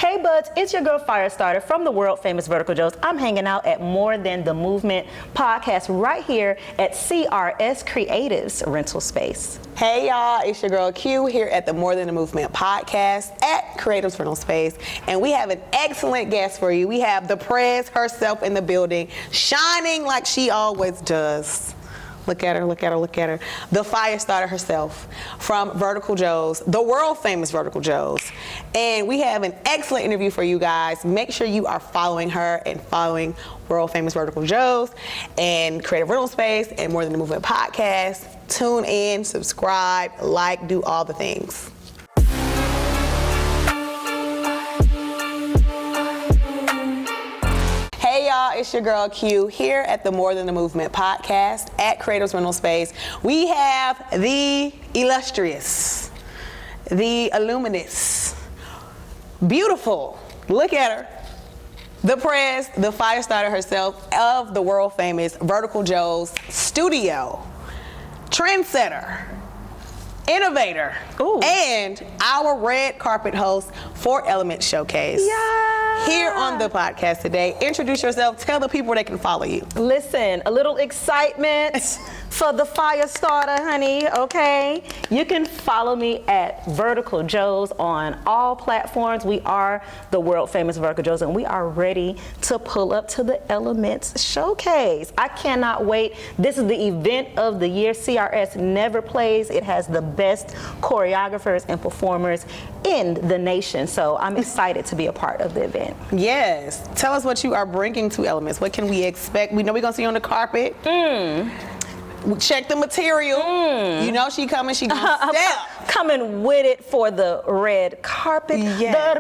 Hey buds, it's your girl Fiyastarta from the world famous Vertical Joes. I'm hanging out at More Than the Movement podcast right here at CRS Creatives Rental Space. Hey y'all, it's your girl Q here at the More Than the Movement podcast at Creatives Rental Space, and we have an excellent guest for you. We have the Prez herself in the building, shining like she always does. Look at her, look at her, look at her. The Fiyastarta herself from Vertical Joes, the world famous Vertical Joes. And we have an excellent interview for you guys. Make sure you are following her and following world famous Vertical Joes and Creative Rental Space and More Than the Movement podcast. Tune in, subscribe, like, do all the things. Hey y'all, it's your girl Q here at the More Than the Movement podcast at Creatives Rental Space. We have the illustrious, the illuminous, beautiful, look at her, the Prez, the Fiyastarta herself of the world famous Vertical Joes studio, trendsetter, innovator, and our red carpet host for Element Showcase. Yeah. Here on the podcast today, introduce yourself, tell the people where they can follow you. Listen, a little excitement for the Fiyastarta, honey, okay? You can follow me at Vertical Joes on all platforms. We are the world famous Vertical Joes, and we are ready to pull up to the Elements Showcase. I cannot wait. This is the event of the year. CRS never plays. It has the best choreographers and performers in the nation, so I'm excited to be a part of the event. Yes. Tell us what you are bringing to Elements. What can we expect? We know we're going to see you on the carpet. Check the material. You know she coming, she gonna step. Coming with it for the red carpet. Yes. The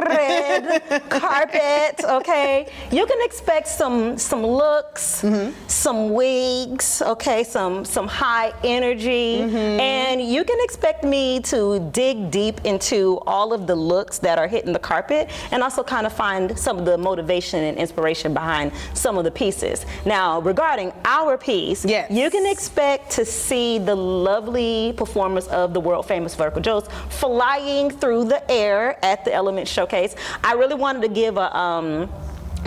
red carpet, okay? You can expect some looks, some wigs, okay, some high energy, and you can expect me to dig deep into all of the looks that are hitting the carpet and also kind of find some of the motivation and inspiration behind some of the pieces. Now, regarding our piece, you can expect to see the lovely performance of the world famous Vertical Joes flying through the air at the Element Showcase. I really wanted to give a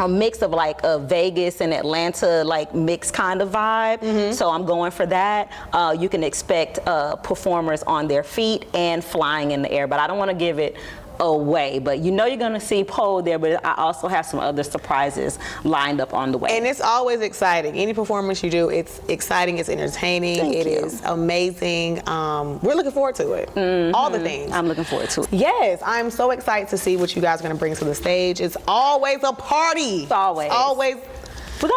mix of like a Vegas and Atlanta like mix kind of vibe, so I'm going for that. You can expect performers on their feet and flying in the air, but I don't want to give it away, but you know you're gonna see pole there, but I also have some other surprises lined up on the way. And it's always exciting. Any performance you do, it's exciting, it's entertaining, Thank it you. is amazing. We're looking forward to it. All the things. I'm looking forward to it. Yes, I'm so excited to see what you guys are gonna bring to the stage. It's always a party. It's always. It's always We're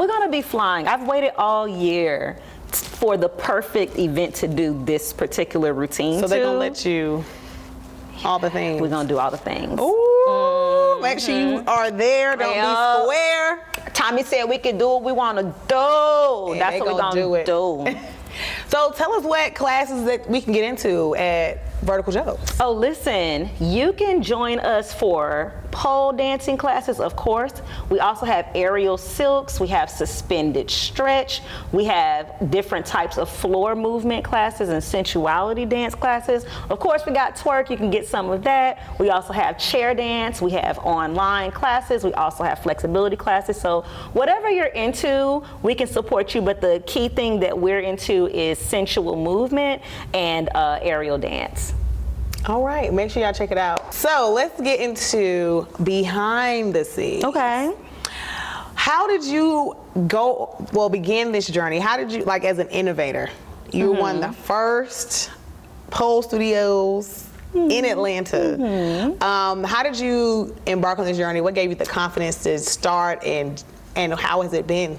gonna be flying. I've waited all year for the perfect event to do this particular routine. So they're gonna let you all the things. We're gonna do all the things. Ooh, make sure you are there. Don't be square. Tommy said we can do what we want to do. And that's what we're gonna do. So tell us what classes that we can get into at Vertical Joes. Oh, listen, you can join us for pole dancing classes, of course. We also have aerial silks, we have suspended stretch, we have different types of floor movement classes and sensuality dance classes. Of course, we got twerk, you can get some of that. We also have chair dance, we have online classes, we also have flexibility classes. So whatever you're into, we can support you, but the key thing that we're into is sensual movement and aerial dance. All right, make sure y'all check it out. So let's get into behind the scenes. Okay. How did you begin this journey? How did you, like as an innovator, you were one of the first pole studios in Atlanta. How did you embark on this journey? What gave you the confidence to start, and how has it been?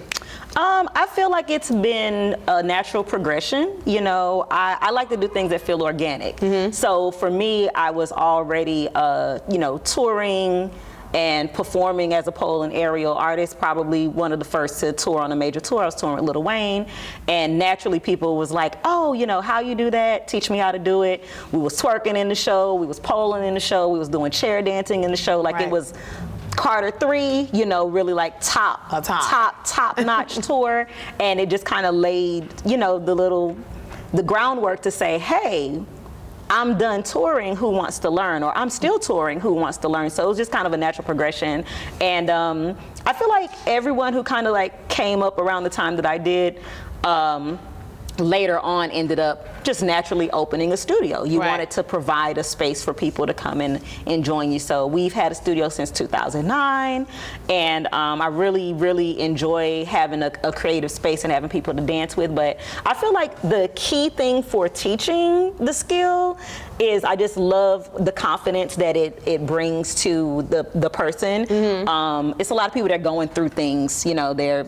I feel like it's been a natural progression. You know, I like to do things that feel organic. So for me, I was already, touring and performing as a pole and aerial artist, probably one of the first to tour on a major tour. I was touring with Lil Wayne, and naturally people was like, oh, you know, how you do that? Teach me how to do it. We was twerking in the show, we was poling in the show, we was doing chair dancing in the show, like it was Carter 3, you know, really like top notch tour, and it just kind of laid, you know, the groundwork to say, hey, I'm done touring, who wants to learn? Or I'm still touring, who wants to learn? So it was just kind of a natural progression. And I feel like everyone who kind of like came up around the time that I did, later on ended up just naturally opening a studio. You wanted to provide a space for people to come and join you. So we've had a studio since 2009, and I really, really enjoy having a creative space and having people to dance with. But I feel like the key thing for teaching the skill is I just love the confidence that it brings to the person. It's a lot of people that are going through things, you know, they're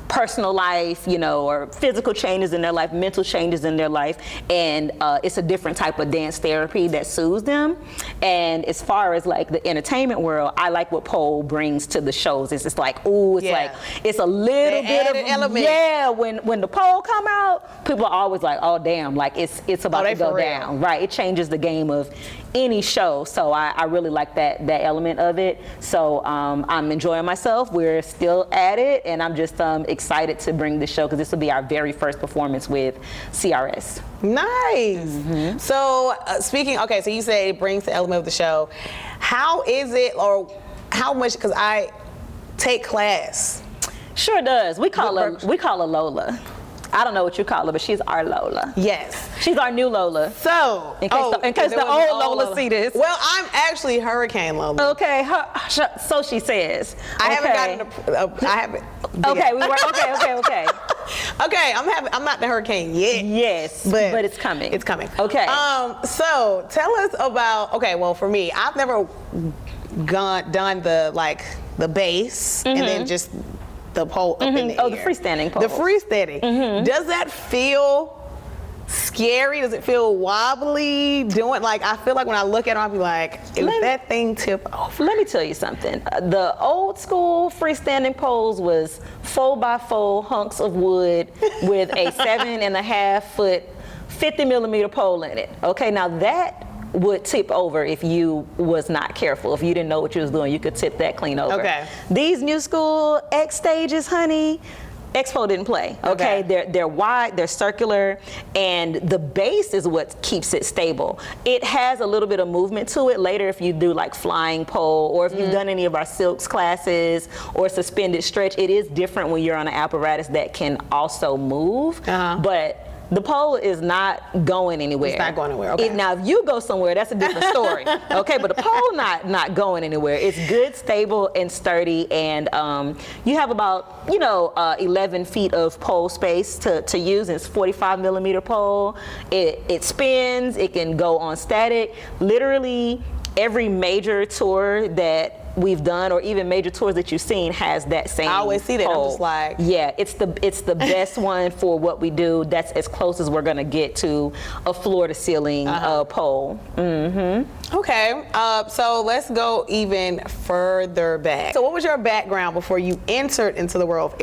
personal life, you know, or physical changes in their life, mental changes in their life, and it's a different type of dance therapy that soothes them. And as far as like the entertainment world, I like what pole brings to the shows. It's just like, ooh, it's like, it's a little bit of element. Yeah, when the pole come out, people are always like, oh damn, like it's about to go down, right? It changes the game of any show. So I really like that element of it. So I'm enjoying myself. We're still at it, and I'm just excited to bring the show because this will be our very first performance with CRS. Nice. So speaking, okay, so you say it brings the element of the show. How is it, or how much? Because I take class. Sure does. We call her Lola. I don't know what you call her, but she's our Lola. Yes. She's our new Lola. So, in case the old Lola see this. Well, I'm actually Hurricane Lola. Okay, so she says. I haven't gotten I haven't. Okay, we were okay. Okay, I'm not the hurricane yet. Yes, but it's coming. It's coming. Okay. So tell us about. Okay, well, for me, I've never done the base and then just the pole up in the air. Oh, the freestanding pole. The freestanding. Does that feel scary? Does it feel wobbly? I feel like when I look at it, I'll be like, if that thing tip over. Let me tell you something. The old school freestanding poles was 4x4 hunks of wood with a 7.5 foot 50 millimeter pole in it. Okay, now that would tip over if you was not careful. If you didn't know what you was doing, you could tip that clean over. Okay. These new school X stages, honey, Expo didn't play. Okay. They're wide, they're circular, and the base is what keeps it stable. It has a little bit of movement to it later if you do like flying pole, or if you've done any of our silks classes or suspended stretch. It is different when you're on an apparatus that can also move, but the pole is not going anywhere. It's not going anywhere. Okay. Now, if you go somewhere, that's a different story. Okay, but the pole not going anywhere. It's good, stable, and sturdy, and you have about 11 feet of pole space to use. It's 45 millimeter pole. It spins. It can go on static. Literally, every major tour that we've done, or even major tours that you've seen, has that same I always see that. pole. I'm just like, yeah, it's the best one for what we do. That's as close as we're gonna get to a floor to ceiling pole. Okay, so let's go even further back. So what was your background before you entered into the world of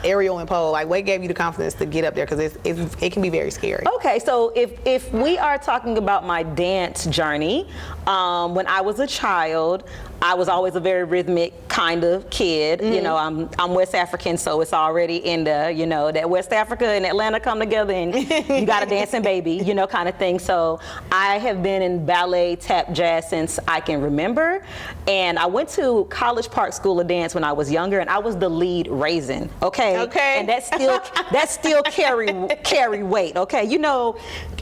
aerial and pole? Like, what gave you the confidence to get up there? Because it can be very scary. Okay, so if we are talking about my dance journey, when I was a child, I was always a very rhythmic kind of kid. You know, I'm West African, so it's already in the, that West Africa and Atlanta come together and you got a dancing baby, kind of thing. So I have been in ballet, tap, jazz since I can remember. And I went to College Park School of Dance when I was younger, and I was the lead raisin, okay? And that still carry weight, okay?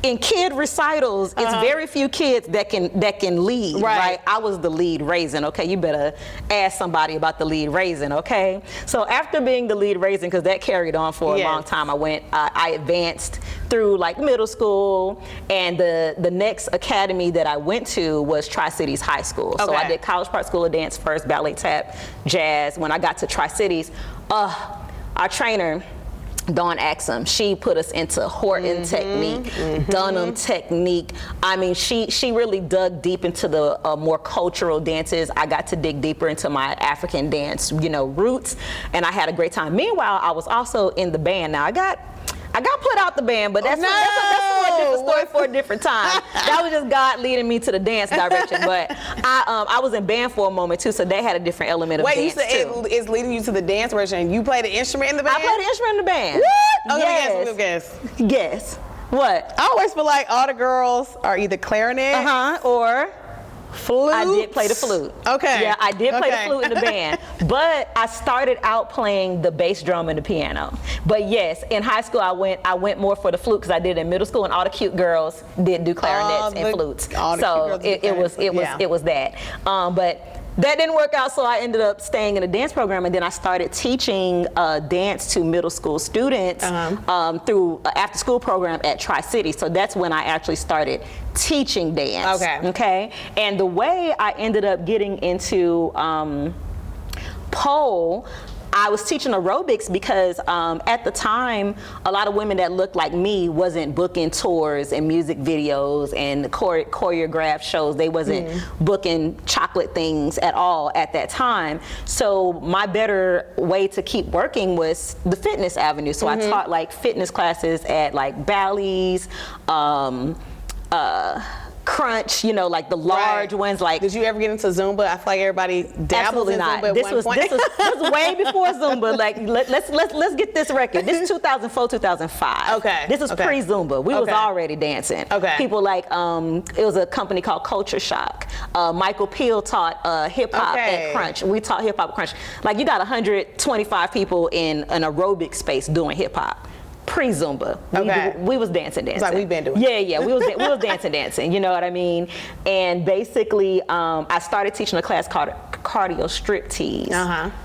In kid recitals, it's very few kids that can lead, right? I was the lead raisin, okay? You better ask somebody about the lead raisin, okay? So after being the lead raisin, because that carried on for a long time, I advanced through like middle school, and the next academy that I went to was Tri-Cities High School. So I did College Park School of Dance first, ballet, tap, jazz. When I got to Tri-Cities, our trainer, Dawn Axum, she put us into Horton technique, Dunham technique. I mean, she really dug deep into the more cultural dances. I got to dig deeper into my African dance, roots, and I had a great time. Meanwhile, I was also in the band. Now, I got put out the band, but that's a different story for a different time. That was just God leading me to the dance direction. But I was in band for a moment too, so they had a different element of dance too. Wait, you said it's leading you to the dance direction. You played the instrument in the band? I played the instrument in the band. What? Oh, yes. Let me guess. Yes. What? I always feel like all the girls are either clarinet or flute. I did play the flute. Okay. Yeah, I did play the flute in the band. But I started out playing the bass drum and the piano. But yes, in high school I went more for the flute because I did it in middle school, and all the cute girls did do clarinets and flutes. So it was that. But that didn't work out, so I ended up staying in a dance program, and then I started teaching dance to middle school students through an after-school program at Tri-City. So that's when I actually started teaching dance. Okay. And the way I ended up getting into pole, I was teaching aerobics because at the time, a lot of women that looked like me wasn't booking tours and music videos and choreographed shows. They wasn't booking chocolate things at all at that time. So my better way to keep working was the fitness avenue. So I taught like fitness classes at like Bally's, Crunch, you know, like the large ones. Like, did you ever get into Zumba? I feel like everybody dabbled in Zumba at one point. This was way before Zumba. Like, let's get this record. This is 2004, 2005. Okay. This is pre-Zumba. We was already dancing. Okay. People like it was a company called Culture Shock. Michael Peel taught hip hop at Crunch. We taught hip hop at Crunch. Like, you got 125 people in an aerobic space doing hip hop. Pre-Zumba. We was dancing. It's like we've been doing. Yeah, we was dancing, you know what I mean? And basically, I started teaching a class called Cardio Striptease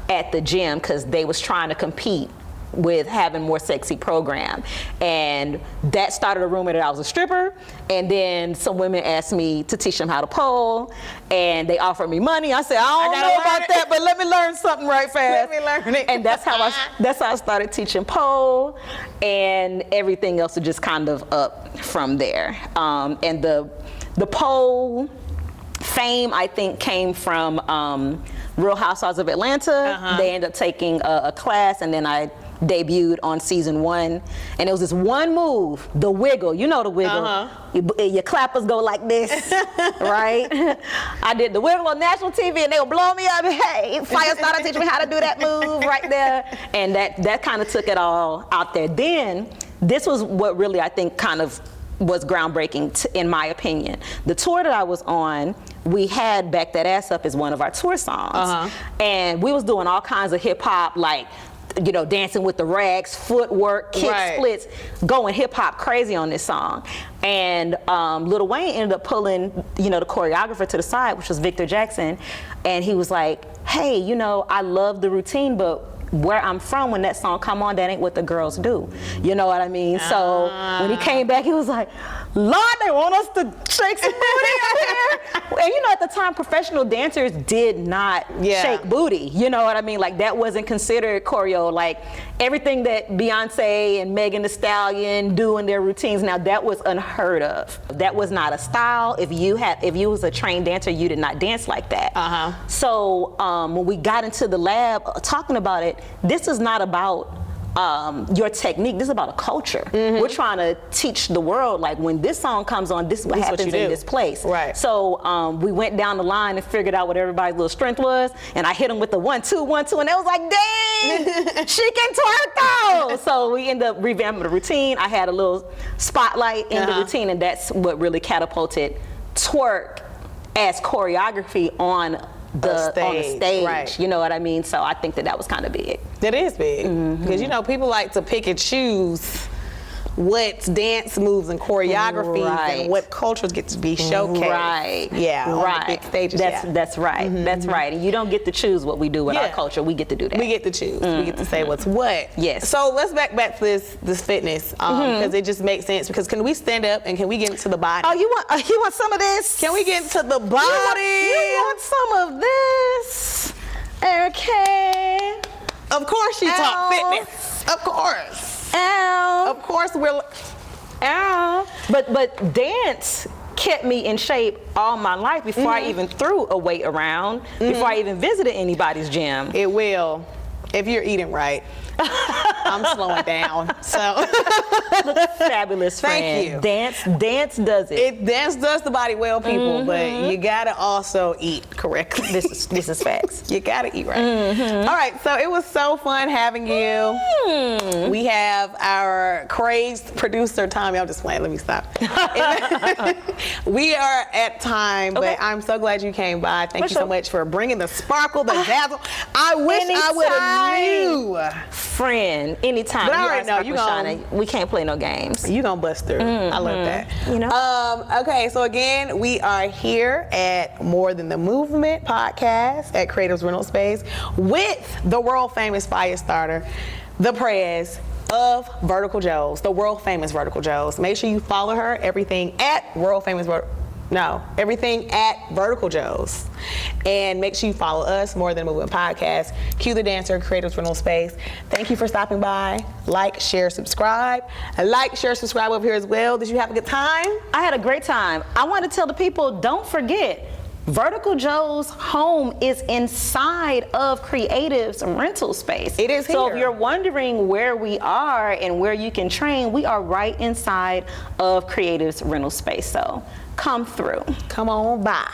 at the gym because they was trying to compete with having more sexy program. And that started a rumor that I was a stripper. And then some women asked me to teach them how to pole, and they offered me money. I said, I don't know about that, but let me learn something right fast. Let me learn it. And that's how I started teaching pole, and everything else was just kind of up from there. And the pole fame, I think, came from Real Housewives of Atlanta. They ended up taking a class, and then I debuted on season 1, and it was this one move, the wiggle. You know the wiggle. Your clappers go like this, right? I did the wiggle on national TV, and they were blowing me up. Hey, Fiyastarta teach me how to do that move right there, and that kind of took it all out there. Then this was what really I think kind of was groundbreaking in my opinion. The tour that I was on, we had Back That Ass Up as one of our tour songs, and we was doing all kinds of hip hop, like, you know, dancing with the rags, footwork, kick splits, going hip hop crazy on this song. And Lil Wayne ended up pulling, you know, the choreographer to the side, which was Victor Jackson, and he was like, hey, you know, I love the routine, but where I'm from, when that song come on, that ain't what the girls do. You know what I mean? So when he came back, he was like, Lord, they want us to shake some booty out here. And you know, at the time, professional dancers did not shake booty. You know what I mean? Like, that wasn't considered choreo. Like, everything that Beyonce and Megan Thee Stallion do in their routines, now that was unheard of. That was not a style. If you was a trained dancer, you did not dance like that. So when we got into the lab talking about it, this is not about your technique. This is about a culture. We're trying to teach the world, like, when this song comes on, this is what happens in this place. So we went down the line and figured out what everybody's little strength was, and I hit them with the 1, 2, 1, 2, and they was like, dang, she can twerk though. So we ended up revamping the routine. I had a little spotlight in the routine, and that's what really catapulted twerk as choreography on the stage, you know what I mean? So I think that was kind of big. That is big, because you know, people like to pick and choose what dance moves and choreographies and what cultures get to be showcased. On the big stages. That's right. That's right. And you don't get to choose what we do with our culture. We get to do that. We get to choose. We get to say what's what. Yes. So let's back to this fitness, because it just makes sense. Because can we stand up and can we get into the body? Oh, you want some of this? Can we get into the body? You want some of this? Okay. Of course she taught fitness. Of course. Of course we're. But dance kept me in shape all my life before I even threw a weight around, before I even visited anybody's gym. It will, if you're eating right. I'm slowing down. So Fabulous, friend. Thank you. Dance does it. Dance does the body well, people, but you gotta also eat correctly. This is facts. You gotta eat right. All right, so it was so fun having you. We have our crazed producer, Tommy. I'm just playing. Let me stop. We are at time, but I'm so glad you came by. Thank you so much for bringing the sparkle, the dazzle. I wish I would have knew. Friend, anytime. But you all right, no, you gonna. We can't play no games. You gonna bust through. I love that. You know. Okay, so again, we are here at More Than the Movement podcast at Creatives Rental Space with the world famous Fiyastarta, the Prez of Vertical Joes, the world famous Vertical Joes. Make sure you follow her. Everything at Vertical Joes. And make sure you follow us, More Than a Movement podcast. Cue the Dancer, Creatives Rental Space. Thank you for stopping by. Like, share, subscribe. Like, share, subscribe over here as well. Did you have a good time? I had a great time. I want to tell the people, don't forget, Vertical Joe's home is inside of Creatives Rental Space. It is So here. if you're wondering where we are and where you can train, we are right inside of Creatives Rental Space. So come through. Come on by.